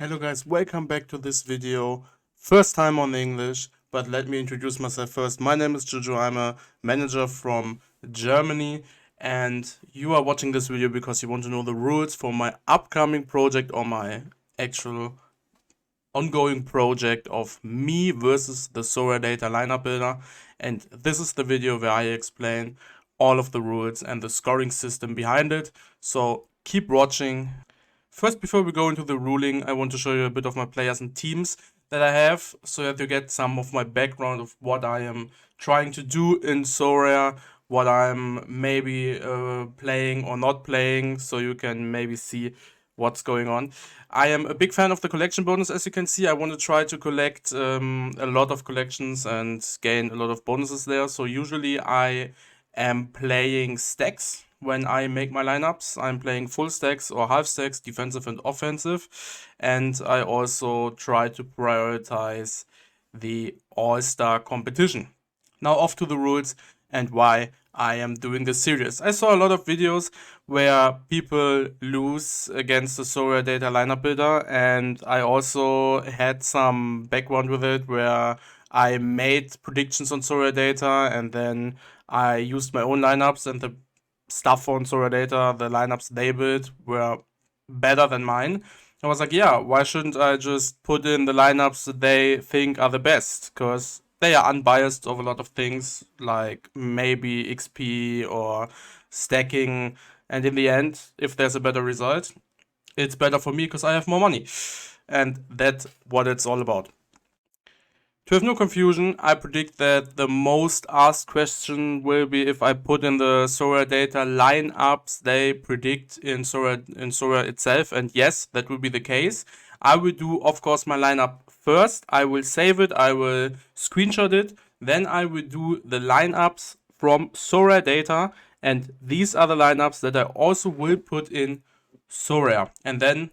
Hello guys, welcome back to this video. First time on English, but let me introduce myself first. My name is Jojo, I'm a manager from Germany, and you are watching this video because you want to know the rules for my upcoming project or my actual ongoing project of me versus the Soraredata lineup builder. And this is the video where I explain all of the rules and the scoring system behind it. So keep watching. First, before we go into the ruling, I want to show you a bit of my players and teams that I have, so that you get some of my background of what I am trying to do in Sorare, what I'm maybe playing or not playing, so you can maybe see what's going on. I am a big fan of the collection bonus, as you can see. I want to try to collect a lot of collections and gain a lot of bonuses there. So usually I am playing stacks when I make my lineups. I'm playing full stacks or half stacks, defensive and offensive. And I also try to prioritize the all-star competition. Now off to the rules and why I am doing this series. I saw a lot of videos where people lose against the Soraredata lineup builder, and I also had some background with it where I made predictions on Soraredata and then I used my own lineups, and the stuff on Soraredata, the lineups they built were better than mine. I was like, yeah, why shouldn't I just put in the lineups that they think are the best? Because they are unbiased of a lot of things, like maybe XP or stacking. And in the end, if there's a better result, it's better for me because I have more money. And that's what it's all about. To have no confusion, I predict that the most asked question will be if I put in the Soraredata lineups they predict in Sora itself, and yes, that will be the case. I will do, of course, my lineup first. I will save it, I will screenshot it, then I will do the lineups from Soraredata, and these are the lineups that I also will put in Sorare. And then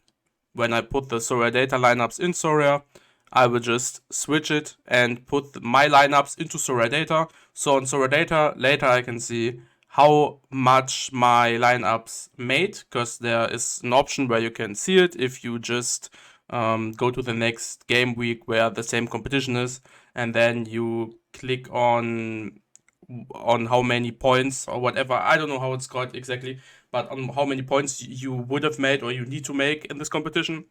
when I put the Soraredata lineups in Sorare, I will just switch it and put my lineups into Soraredata. So on Soraredata, later I can see how much my lineups made, because there is an option where you can see it if you just go to the next game week where the same competition is, and then you click on how many points or whatever. I don't know how it's called exactly, but on how many points you would have made or you need to make in this competition.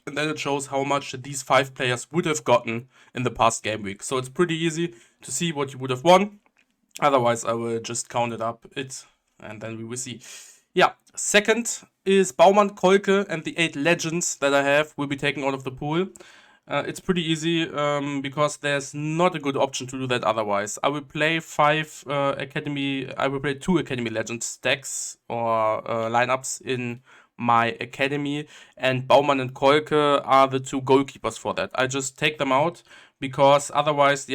And then it shows how much these 5 players would have gotten in the past game week. So it's pretty easy to see what you would have won. Otherwise, I will just count it up, and then we will see. Yeah, second is Baumann, Kolke, and the 8 legends that I have will be taken out of the pool. It's pretty easy because there's not a good option to do that otherwise. I will play 2 Academy Legends stacks or lineups in my Academy, and Baumann and Kolke are the 2 goalkeepers for that. I just take them out because otherwise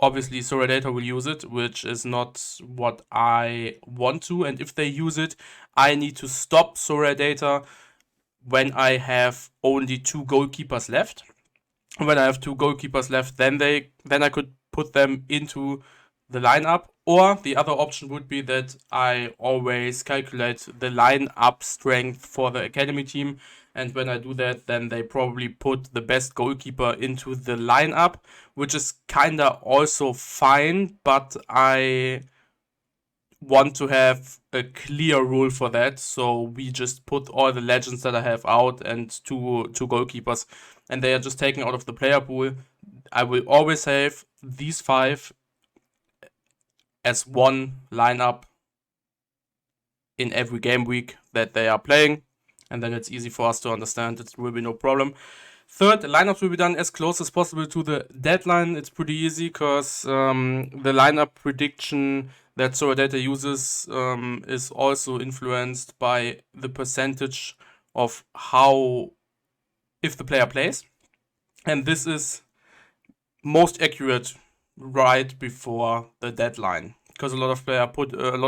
obviously Soraredata will use it, which is not what I want to, and if they use it, I need to stop Soraredata when I have only 2 goalkeepers left. When I have 2 goalkeepers left, then I could put them into the lineup. Or the other option would be that I always calculate the lineup strength for the academy team, and when I do that, then they probably put the best goalkeeper into the lineup, which is kinda also fine, but I want to have a clear rule for that. So we just put all the legends that I have out and two goalkeepers, and they are just taken out of the player pool. I will always have these 5 as one lineup in every game week that they are playing, and then it's easy for us to understand. It will be no problem. Third, lineups will be done as close as possible to the deadline. It's pretty easy because the lineup prediction that Soraredata uses is also influenced by the percentage of if the player plays. And this is most accurate right before the deadline, because a lot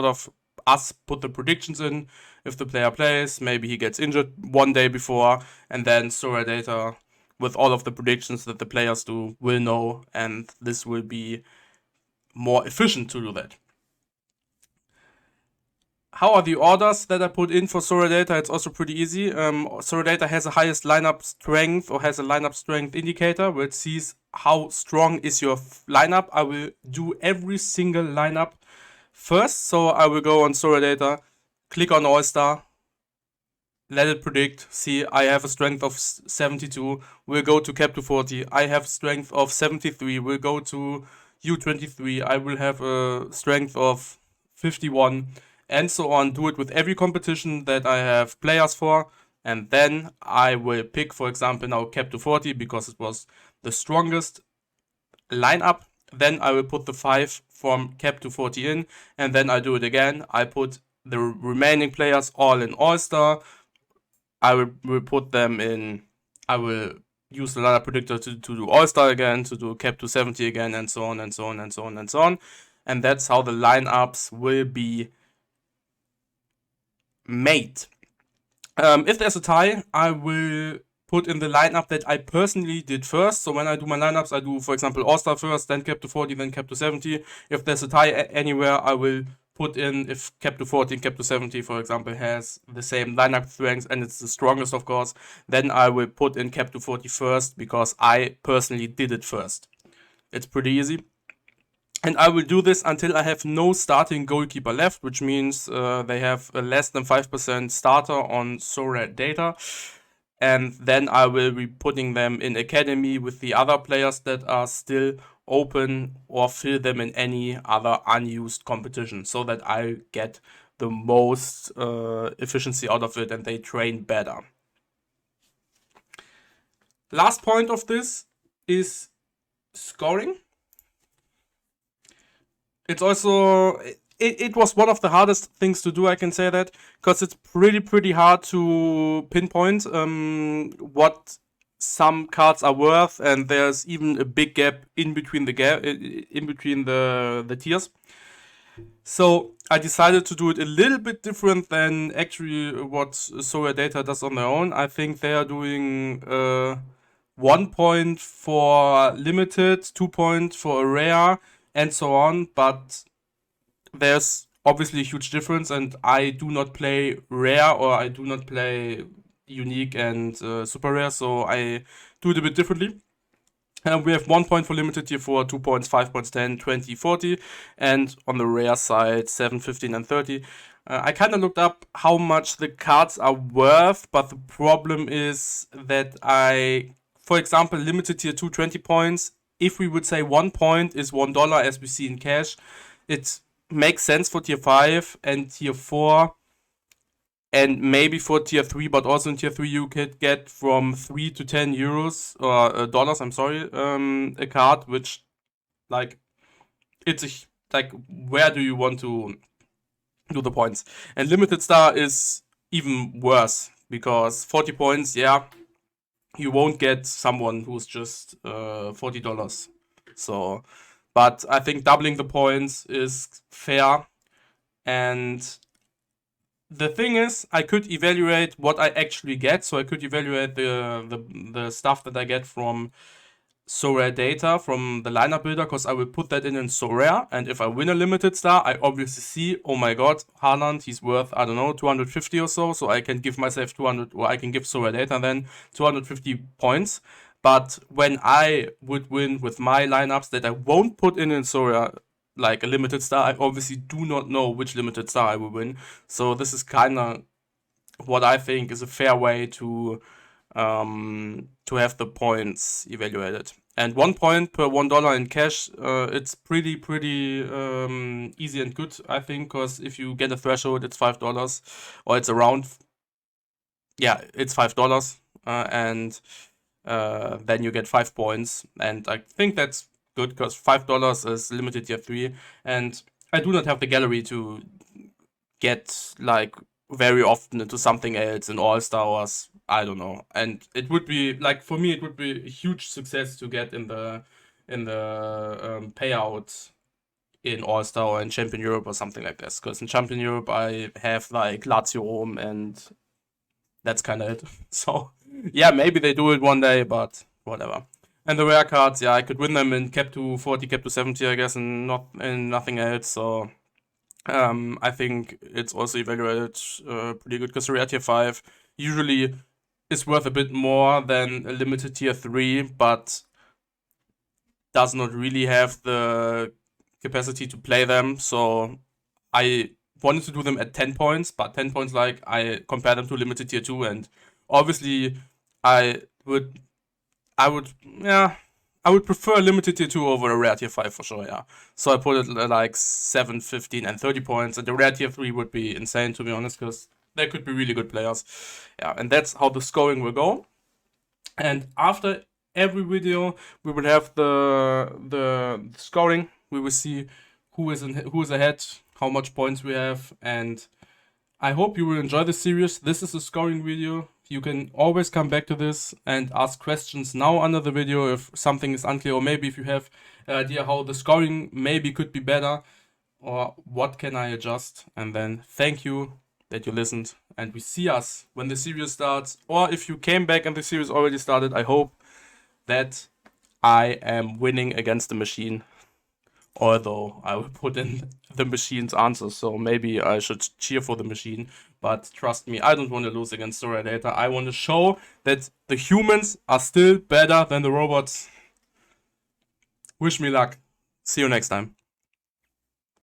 of us put the predictions in. If the player plays, maybe he gets injured one day before, and then Soraredata, with all of the predictions that the players do, will know, and this will be more efficient to do that. how are the orders that I put in for Soraredata? It's also pretty easy. Soraredata has a highest lineup strength, or has a lineup strength indicator, which sees how strong is your lineup. I will do every single lineup first. So I will go on Soraredata, click on All-Star, let it predict. See, I have a strength of 72. We'll go to cap to 40. I have strength of 73. We'll go to U23. I will have a strength of 51, and so on. Do it with every competition that I have players for. And then I will pick, for example, now cap to 40 because it was the strongest lineup. Then I will put the 5 from cap to 40 in, and then I do it again. I put the remaining players all in All-Star. I will put them in. I will use the lineup predictor to do All-Star again, to do cap to 70 again, and so on and so on and so on and so on. And that's how the lineups will be made. If there's a tie, I will put in the lineup that I personally did first. So when I do my lineups, I do, for example, All-Star first, then cap to 40, then cap to 70. If there's a tie anywhere, I will put in, if cap to 40 and cap to 70, for example, has the same lineup strength and it's the strongest, of course, then I will put in cap to 40 first because I personally did it first. It's pretty easy. And I will do this until I have no starting goalkeeper left, which means they have a less than 5% starter on Soraredata. And then I will be putting them in academy with the other players that are still open, or fill them in any other unused competition, so that I get the most efficiency out of it and they train better. Last point of this is scoring. It's also, it was one of the hardest things to do, I can say that, because it's pretty hard to pinpoint what some cards are worth, and there's even a big gap in between the tiers. So I decided to do it a little bit different than actually what Soraredata does on their own. I think they are doing 1 point for limited, 2 points for a rare, and so on, but there's obviously a huge difference, and I do not play rare, or I do not play unique and super rare, so I do it a bit differently. We have 1 point for limited tier 4, 2 points, 5 points, 10, 20, 40, and on the rare side 7, 15, and 30. I kind of looked up how much the cards are worth, but the problem is that for example, limited tier 2, 20 points, if we would say 1 point is $1 as we see in cash, it makes sense for tier 5 and tier 4, and maybe for tier 3, but also in tier 3 you could get from 3 to 10 euros, or dollars, I'm sorry, a card, which, like, it's like, where do you want to do the points? And limited star is even worse, because 40 points, yeah, you won't get someone who's just $40. So, but I think doubling the points is fair. And the thing is, I could evaluate what I actually get. So I could evaluate the stuff that I get from Soraredata, from the lineup builder, because I will put that in Sorare. And if I win a limited star, I obviously see, oh my god, Haaland, he's worth, I don't know, 250 or so. So I can give myself 200, or I can give Soraredata then 250 points. But when I would win with my lineups that I won't put in Sorare, like a limited star, I obviously do not know which limited star I will win. So this is kind of what I think is a fair way to have the points evaluated. And 1 point per $1 in cash, it's pretty easy and good, I think, because if you get a threshold, it's $5, or it's around, yeah, it's $5, and then you get 5 points, and I think that's good, because $5 is limited tier 3, and I do not have the gallery to get, like, very often into something else in All-Star, or I don't know. And it would be, like, for me, it would be a huge success to get in the payout in All-Star or in Champion Europe or something like this. Because in Champion Europe, I have, like, Lazio Rome, and that's kind of it. So, yeah, maybe they do it one day, but whatever. And the rare cards, yeah, I could win them in cap to 40, cap to 70, I guess, and not in nothing else. So I think it's also evaluated pretty good because Rare Tier 5 usually is worth a bit more than a limited Tier 3, but does not really have the capacity to play them. So I wanted to do them at 10 points, but 10 points, like, I compare them to limited Tier 2, and obviously I would, yeah, I would prefer limited Tier 2 over a Rare Tier 5 for sure, yeah. So I put it like 7, 15, and 30 points, and the Rare Tier 3 would be insane, to be honest, because they could be really good players. Yeah, and that's how the scoring will go. And after every video, we will have the scoring. We will see who is ahead, how much points we have, and I hope you will enjoy the series. This is a scoring video. You can always come back to this and ask questions now under the video if something is unclear, or maybe if you have an idea how the scoring maybe could be better, or what can I adjust. And then thank you that you listened, and we see us when the series starts. Or if you came back and the series already started, I hope that I am winning against the machine. Although I will put in the machine's answers, so maybe I should cheer for the machine. But trust me, I don't want to lose against Soraredata. I want to show that the humans are still better than the robots. Wish me luck. See you next time.